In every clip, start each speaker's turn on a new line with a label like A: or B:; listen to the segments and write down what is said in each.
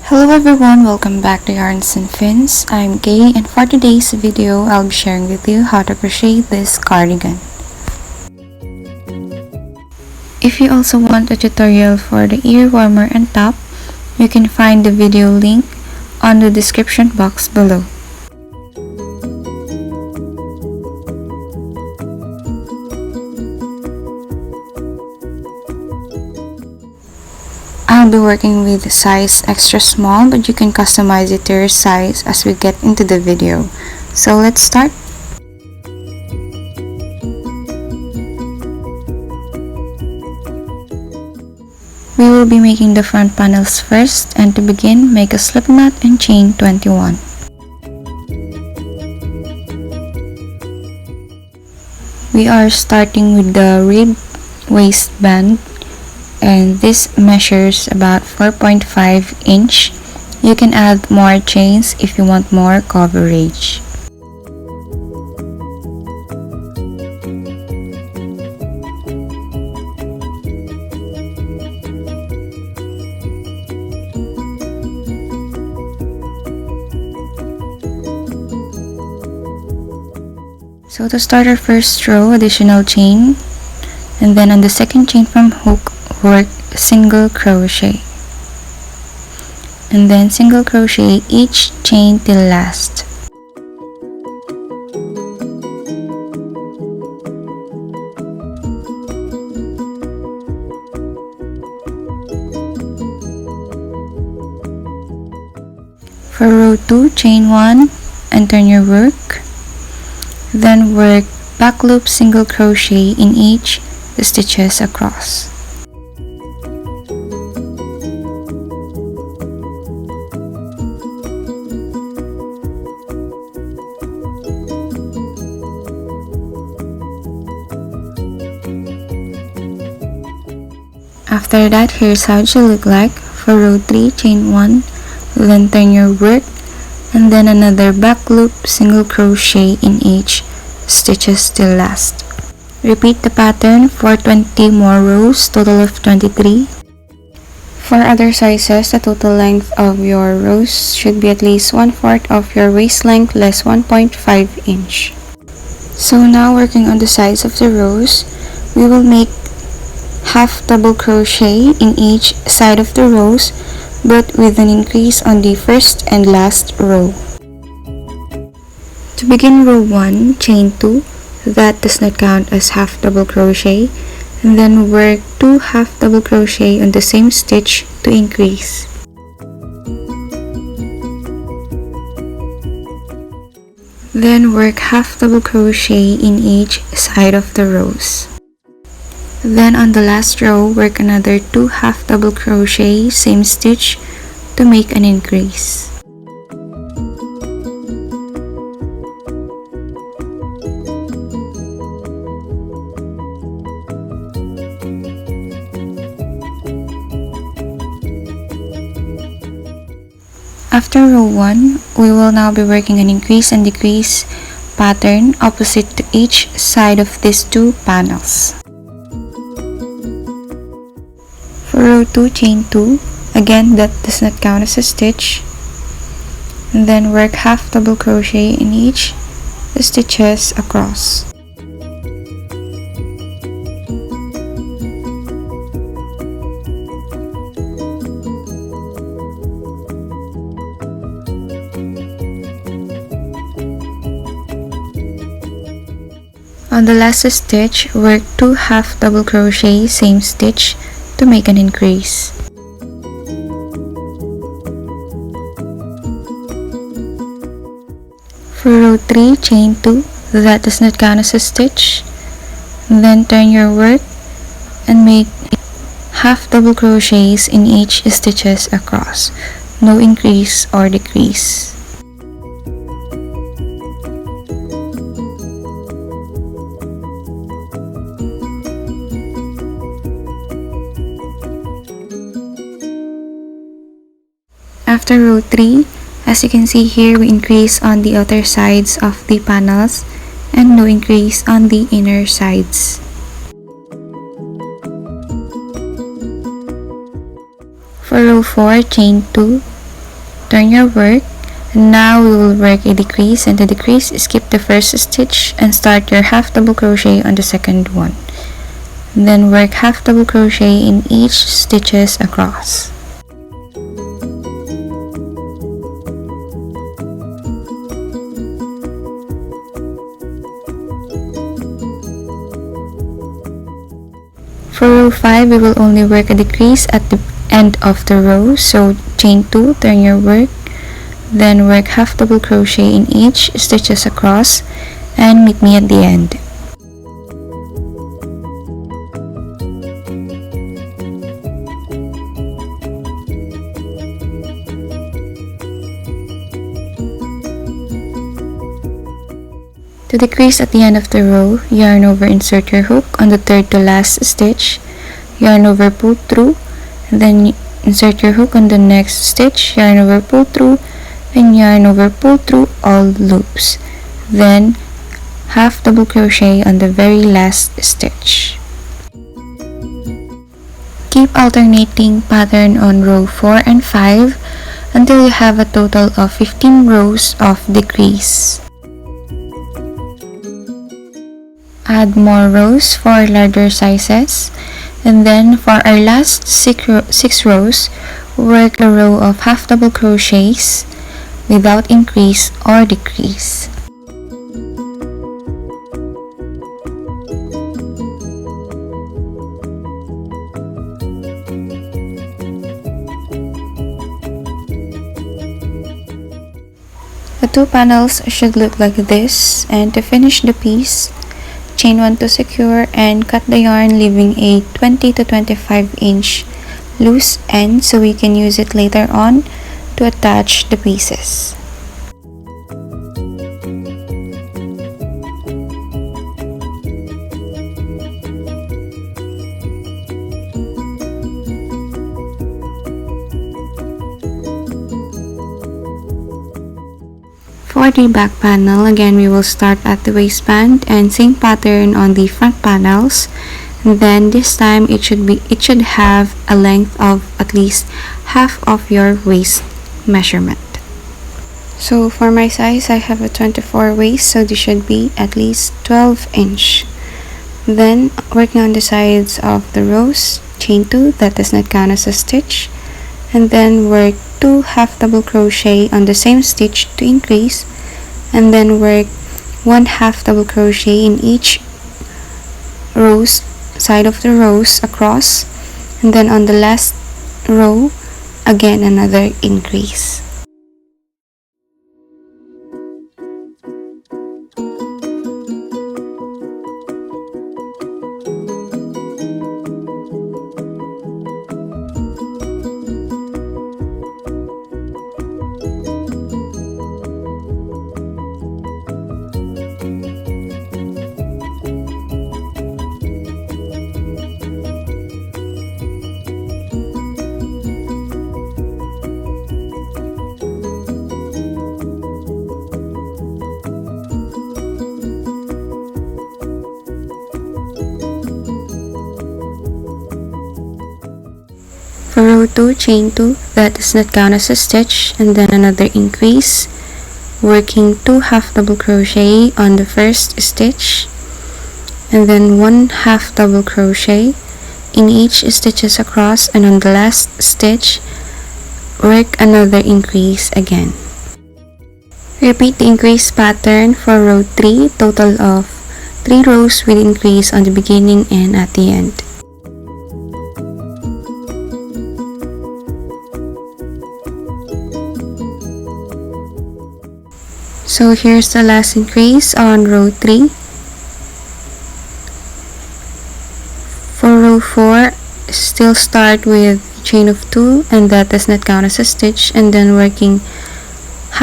A: Hello everyone, welcome back to Yarns and Fins. I'm Kay, and for today's video, I'll be sharing with you how to crochet this cardigan. If you also want a tutorial for the ear warmer and top, you can find the video link on the description box below. I'll be working with size extra small, but you can customize it to your size as we get into the video. So let's start. We will be making the front panels first, and to begin, make a slip knot and chain 21. We are starting with the rib waistband, and this measures about 4.5 inch. You can add more chains if you want more coverage. So to start our first row, additional chain, and then on the second chain from hook, work single crochet, and then single crochet each chain till last. For row 2, chain 1 and turn your work, then work back loop single crochet in each stitches across. After that, here's how it should look like. For row 3, chain 1, then turn your work, and then another back loop single crochet in each stitches till last. Repeat the pattern for 20 more rows, total of 23. For other sizes, the total length of your rows should be at least 1/4 of your waist length less 1.5 inch. So now, working on the sides of the rows, we will make half double crochet in each side of the rows, but with an increase on the first and last row. To begin row 1, chain 2, that does not count as half double crochet, and then work 2 half double crochet on the same stitch to increase. Then work half double crochet in each side of the rows. Then on the last row, work another 2 half double crochet, same stitch, to make an increase. After row 1, we will now be working an increase and decrease pattern opposite to each side of these two panels. For row 2, chain 2, again that does not count as a stitch, and then work half double crochet in each stitches across. On the last stitch, work 2 half double crochet, same stitch, to make an increase. For row 3, chain 2, that does not count as a stitch, then turn your work and make half double crochets in each stitches across, no increase or decrease. After row 3, as you can see here, we increase on the outer sides of the panels and no increase on the inner sides. For row 4, chain 2, turn your work. And now we will work a decrease, and to decrease, skip the first stitch and start your half double crochet on the second one. And then work half double crochet in each stitches across. For row 5, we will only work a decrease at the end of the row, so chain 2, turn your work, then work half double crochet in each stitches across, and meet me at the end. To decrease at the end of the row, yarn over, insert your hook on the third to last stitch, yarn over, pull through, and then insert your hook on the next stitch, yarn over, pull through, and yarn over, pull through all loops. Then half double crochet on the very last stitch. Keep alternating pattern on row 4 and 5 until you have a total of 15 rows of decrease. Add more rows for larger sizes, and then for our last 6 rows, work a row of half double crochets without increase or decrease. The two panels should look like this, and to finish the piece, chain 1 to secure and cut the yarn, leaving a 20 to 25 inch loose end so we can use it later on to attach the pieces. For the back panel, again we will start at the waistband and same pattern on the front panels, and then this time it should have a length of at least half of your waist measurement. So for my size, I have a 24 waist, so this should be at least 12 inch. Then working on the sides of the rows, chain 2, that does not count as a stitch, and then work 2 half double crochet on the same stitch to increase, and then work 1 half double crochet in each side of the rows across, and then on the last row again another increase. For row 2, chain 2, that does not count as a stitch, and then another increase, working 2 half double crochet on the first stitch, and then 1 half double crochet in each stitches across, and on the last stitch work another increase again. Repeat the increase pattern for row 3, total of 3 rows with increase on the beginning and at the end. So here's the last increase on row 3. For row 4, still start with chain of 2, and that does not count as a stitch, and then working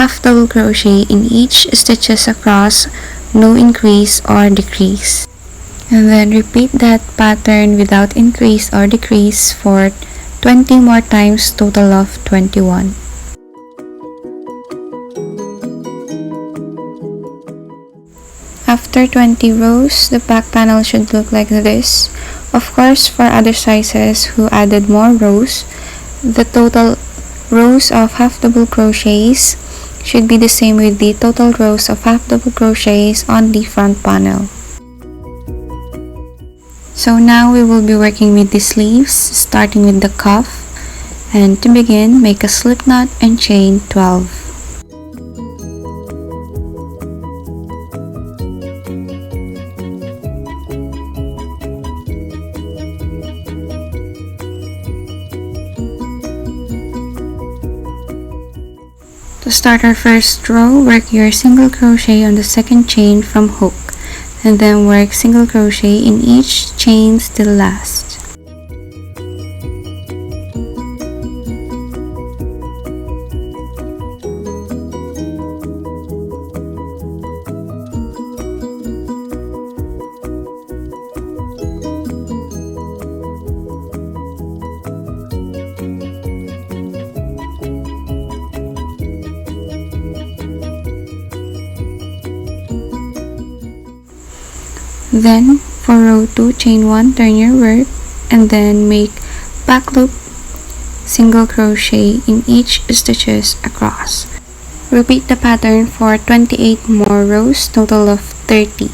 A: half double crochet in each stitches across, no increase or decrease. And then repeat that pattern without increase or decrease for 20 more times, total of 21. After 20 rows, the back panel should look like this. Of course, for other sizes who added more rows, the total rows of half double crochets should be the same with the total rows of half double crochets on the front panel. So now we will be working with the sleeves, starting with the cuff, and to begin, make a slip knot and chain 12. To start our first row, work your single crochet on the second chain from hook, and then work single crochet in each chain till last. Then for row 2, chain 1, turn your work, and then make back loop, single crochet in each stitches across. Repeat the pattern for 28 more rows, total of 30.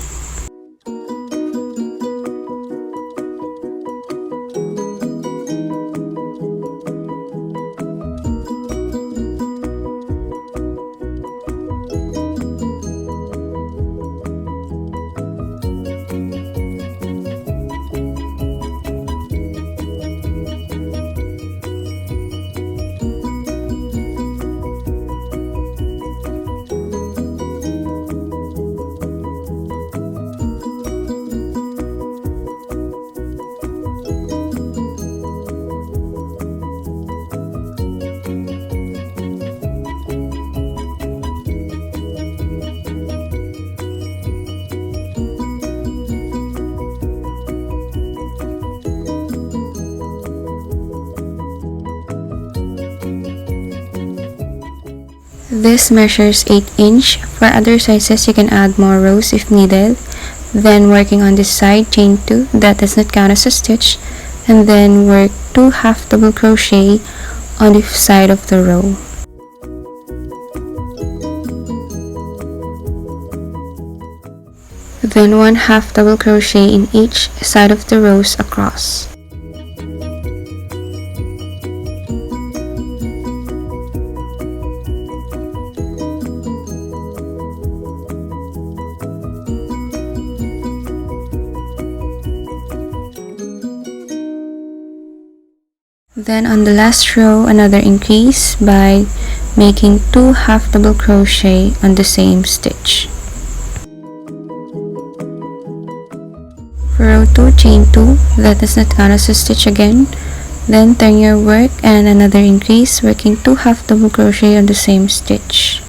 A: This measures 8 inch. For other sizes, you can add more rows if needed. Then working on this side, chain 2, that does not count as a stitch, and then work 2 half double crochet on the side of the row. Then 1 half double crochet in each side of the rows across. Then on the last row, another increase by making 2 half double crochet on the same stitch. For row 2, chain 2, that does not count as a stitch again. Then turn your work and another increase, working 2 half double crochet on the same stitch.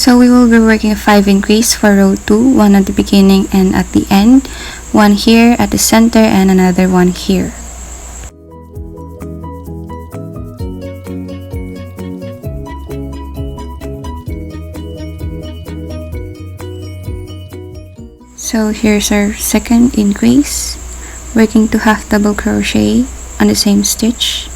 A: So we will be working a 5 increase for row 2, 1 at the beginning and at the end, 1 here at the center and another one here. So here's our second increase, working 2 half double crochet on the same stitch.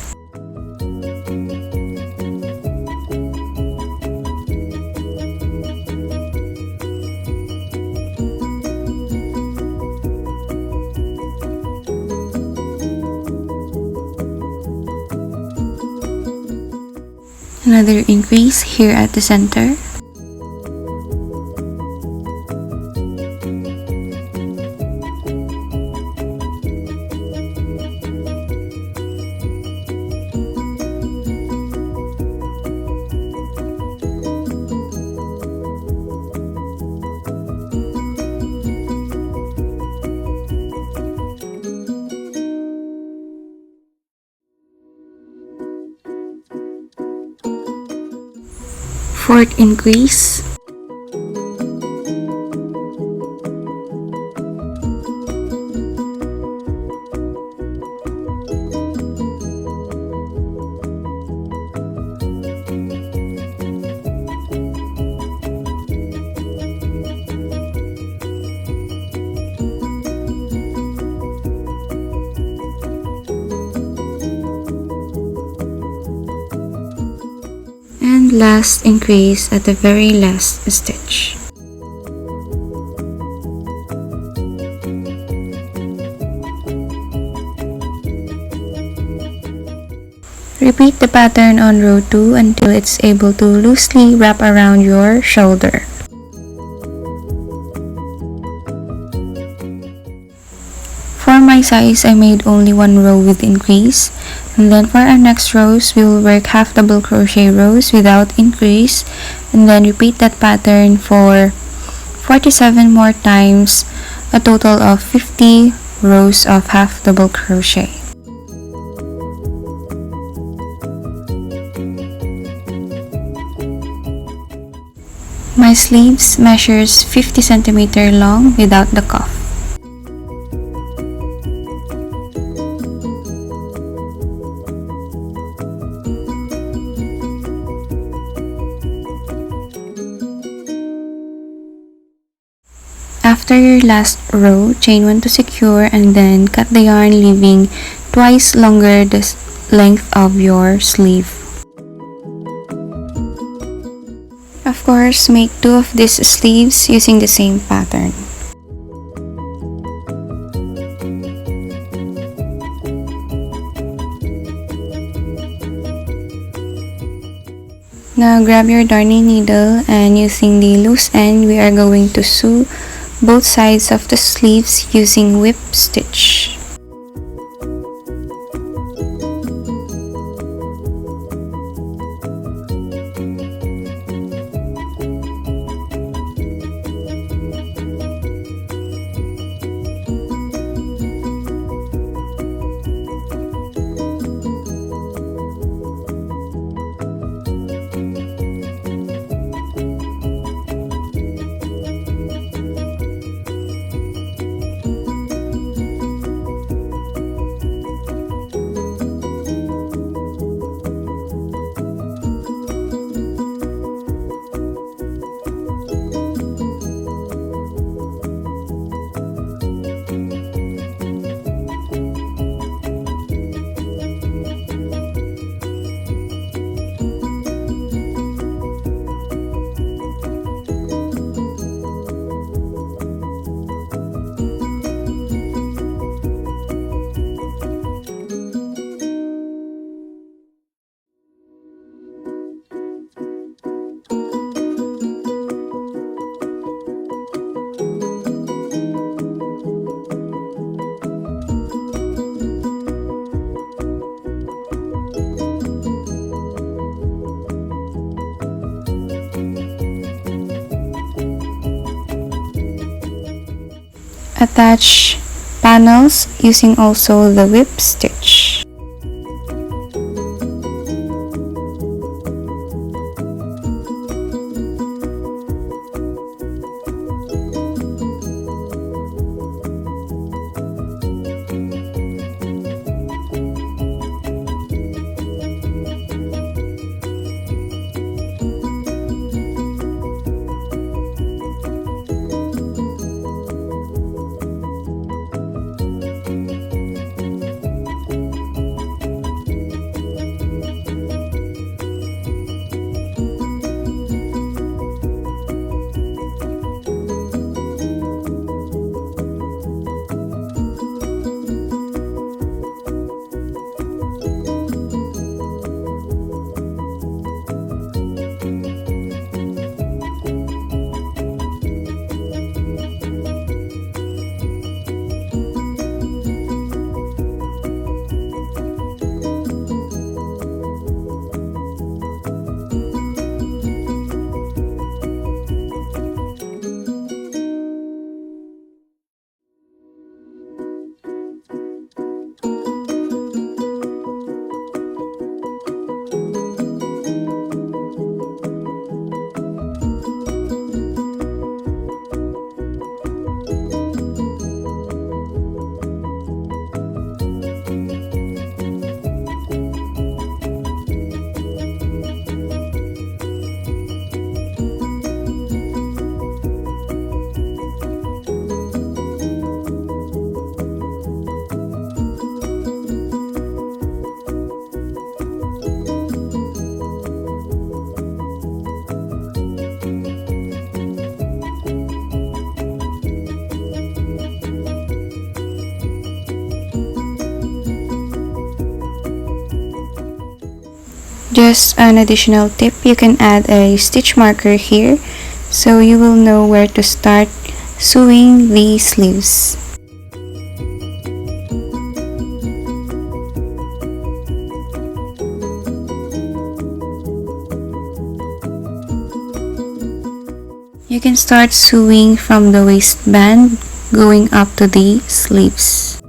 A: Another increase here at the center. Fourth increase. last increase at the very last stitch. Repeat the pattern on row 2 until it's able to loosely wrap around your shoulder. For my size, I made only one row with increase, and then for our next rows, we will work half double crochet rows without increase, and then repeat that pattern for 47 more times, a total of 50 rows of half double crochet. My sleeves measures 50 cm long without the cuff. After your last row, chain 1 to secure and then cut the yarn, leaving twice longer the length of your sleeve. Of course, make 2 of these sleeves using the same pattern. Now grab your darning needle and using the loose end, we are going to sew both sides of the sleeves using whip stitch. Attach panels using also the whip stitch. Just an additional tip, you can add a stitch marker here so you will know where to start sewing the sleeves. You can start sewing from the waistband going up to the sleeves.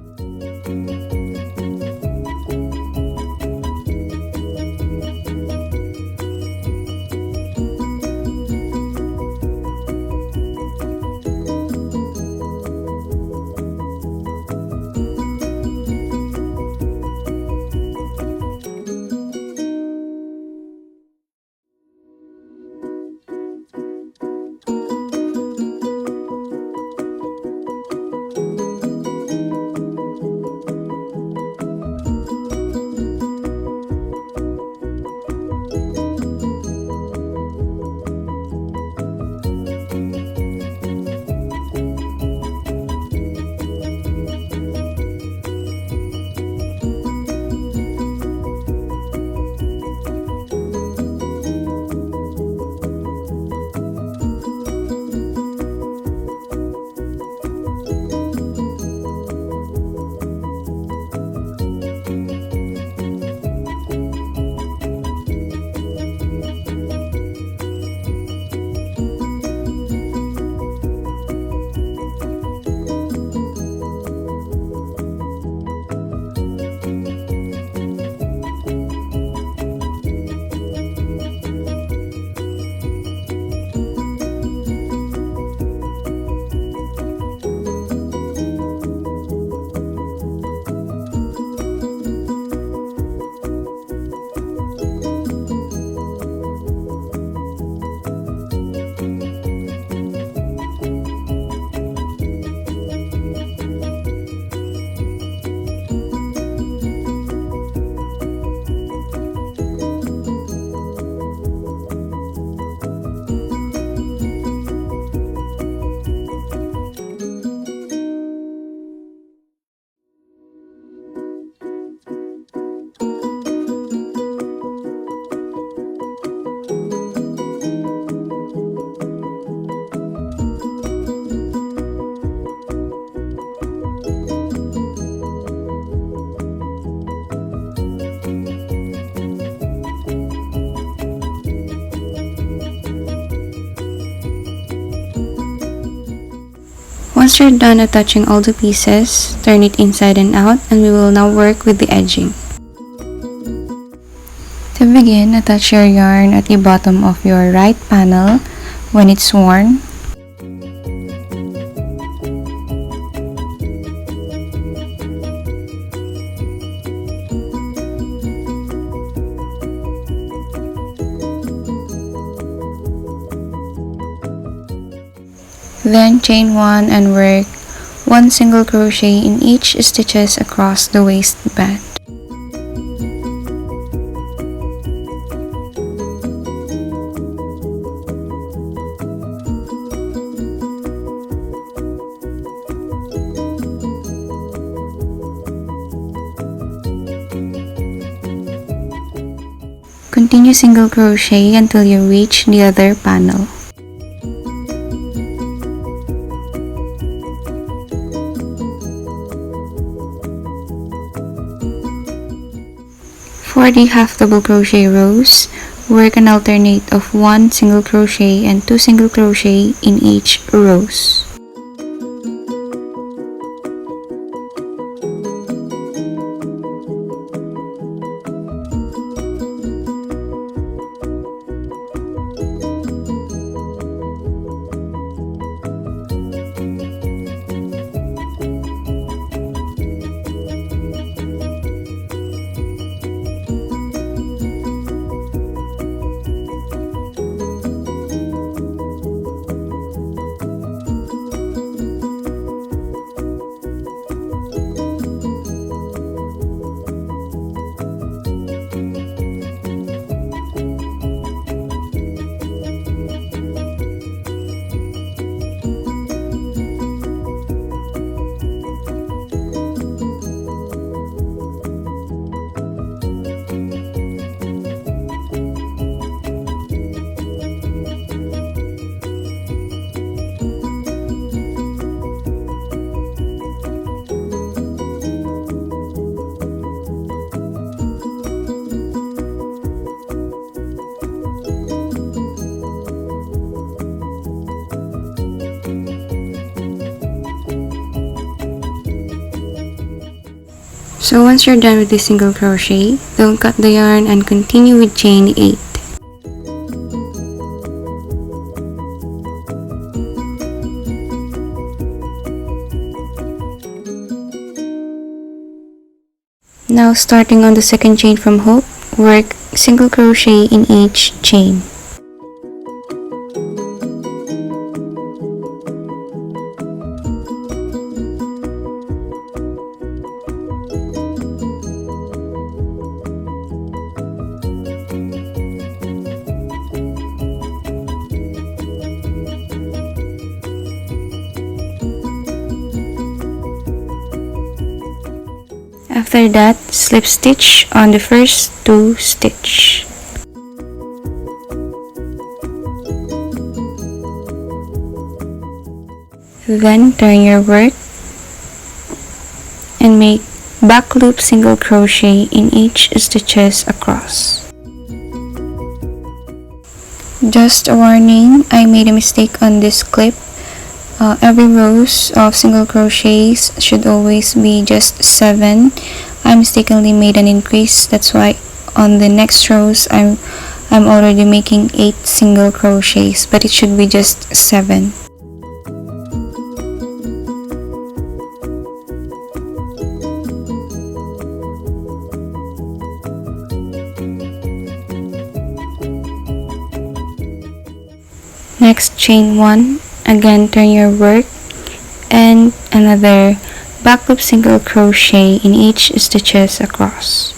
A: Once you're done attaching all the pieces, turn it inside and out, and we will now work with the edging. To begin, attach your yarn at the bottom of your right panel when it's worn. Then chain 1 and work 1 single crochet in each stitches across the waistband. Continue single crochet until you reach the other panel. For the half double crochet rows, work an alternate of 1 single crochet and 2 single crochet in each rows. So once you're done with this single crochet, don't cut the yarn and continue with chain 8. Now starting on the second chain from hook, work single crochet in each chain. After that, slip stitch on the first 2 stitches. Then turn your work and make back loop single crochet in each stitches across. Just a warning, I made a mistake on this clip. Every rows of single crochets should always be just 7. I mistakenly made an increase, that's why on the next rows I'm already making 8 single crochets, but it should be just 7. Next, chain 1. Again, turn your work and another back loop single crochet in each stitches across.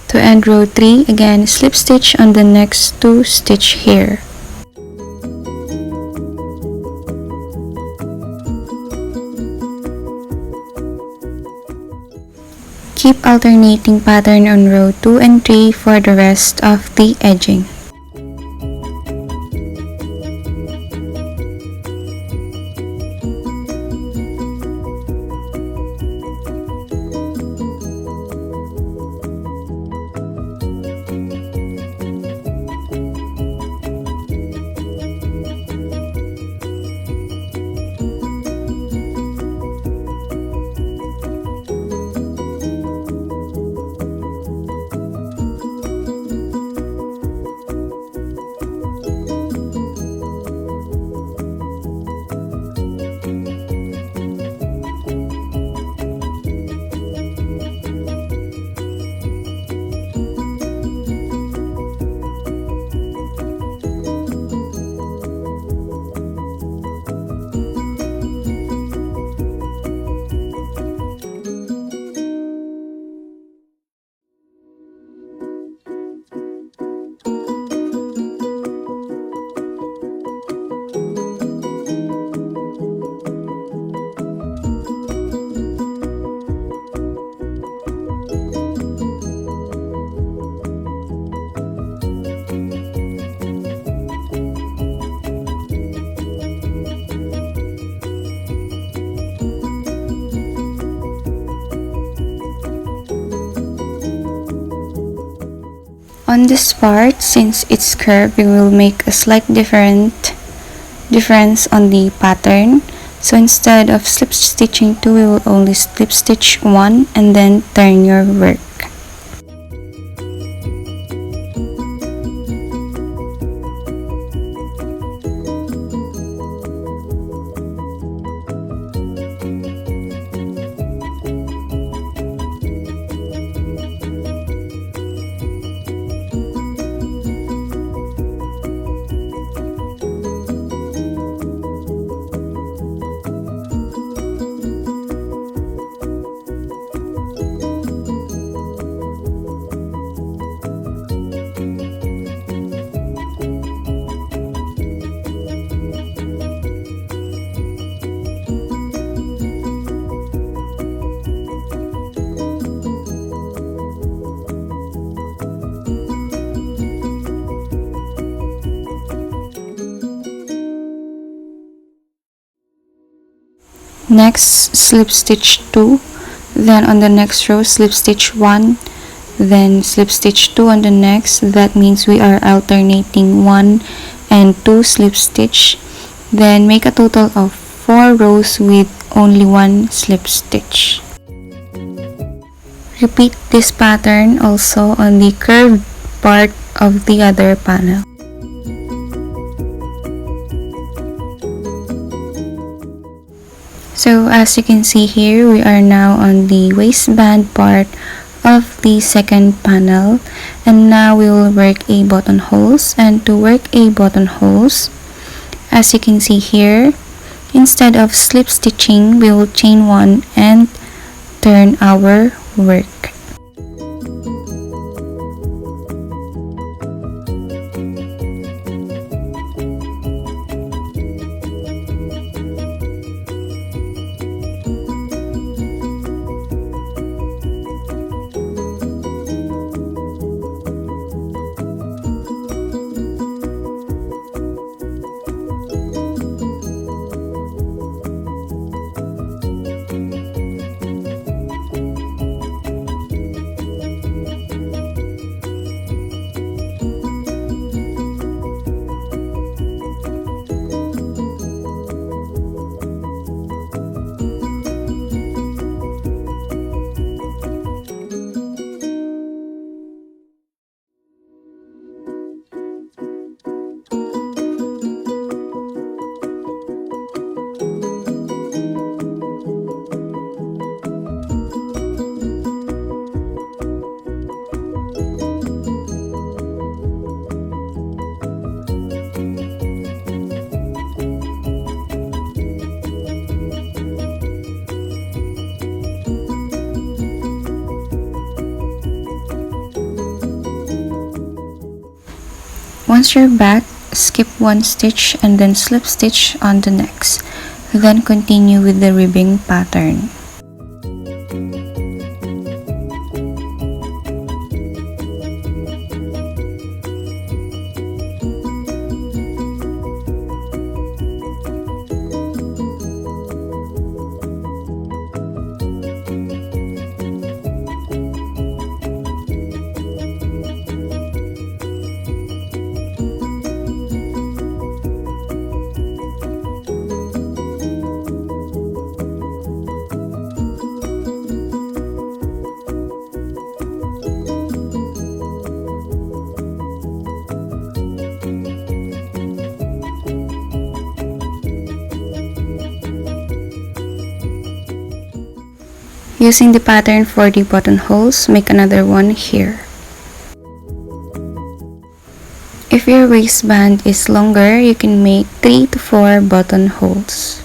A: To end row 3, again slip stitch on the next 2 stitch here. Keep alternating pattern on row 2 and 3 for the rest of the edging. On this part, since it's curved, we will make a slight difference on the pattern. So instead of slip stitching 2, we will only slip stitch 1 and then turn your work. Next, slip stitch 2, then on the next row slip stitch 1, then slip stitch 2 on the next. That means we are alternating 1 and 2 slip stitch. Then make a total of 4 rows with only 1 slip stitch. Repeat this pattern also on the curved part of the other panel. So as you can see here, we are now on the waistband part of the second panel, and now we will work a buttonholes. And to work a buttonholes, as you can see here, instead of slip stitching, we will chain 1 and turn our work. Once you're back, skip 1 stitch and then slip stitch on the next. Then continue with the ribbing pattern. Using the pattern for the buttonholes, make another one here. If your waistband is longer, you can make 3 to 4 buttonholes.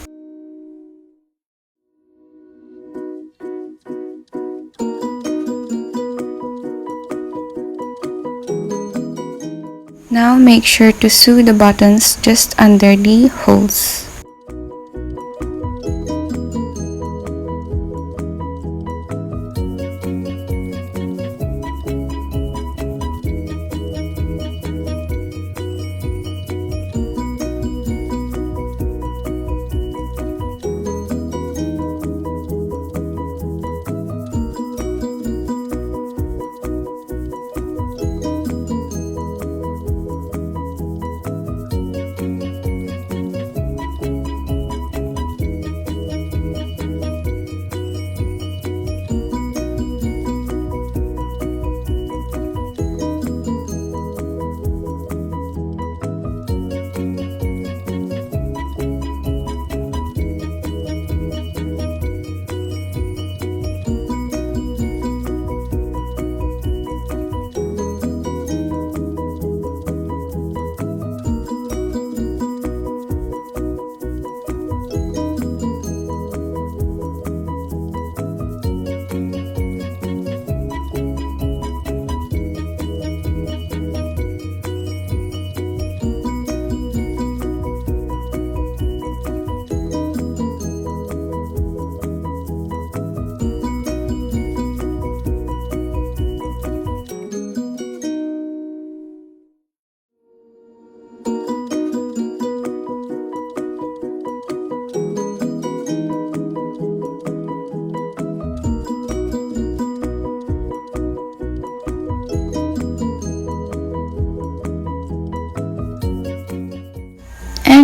A: Now make sure to sew the buttons just under the holes.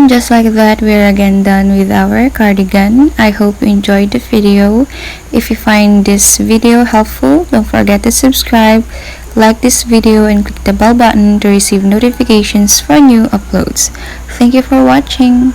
A: just like that, we're again done with our cardigan. I hope you enjoyed the video. If you find this video helpful, don't forget to subscribe, like this video, and click the bell button to receive notifications for new uploads. Thank you for watching.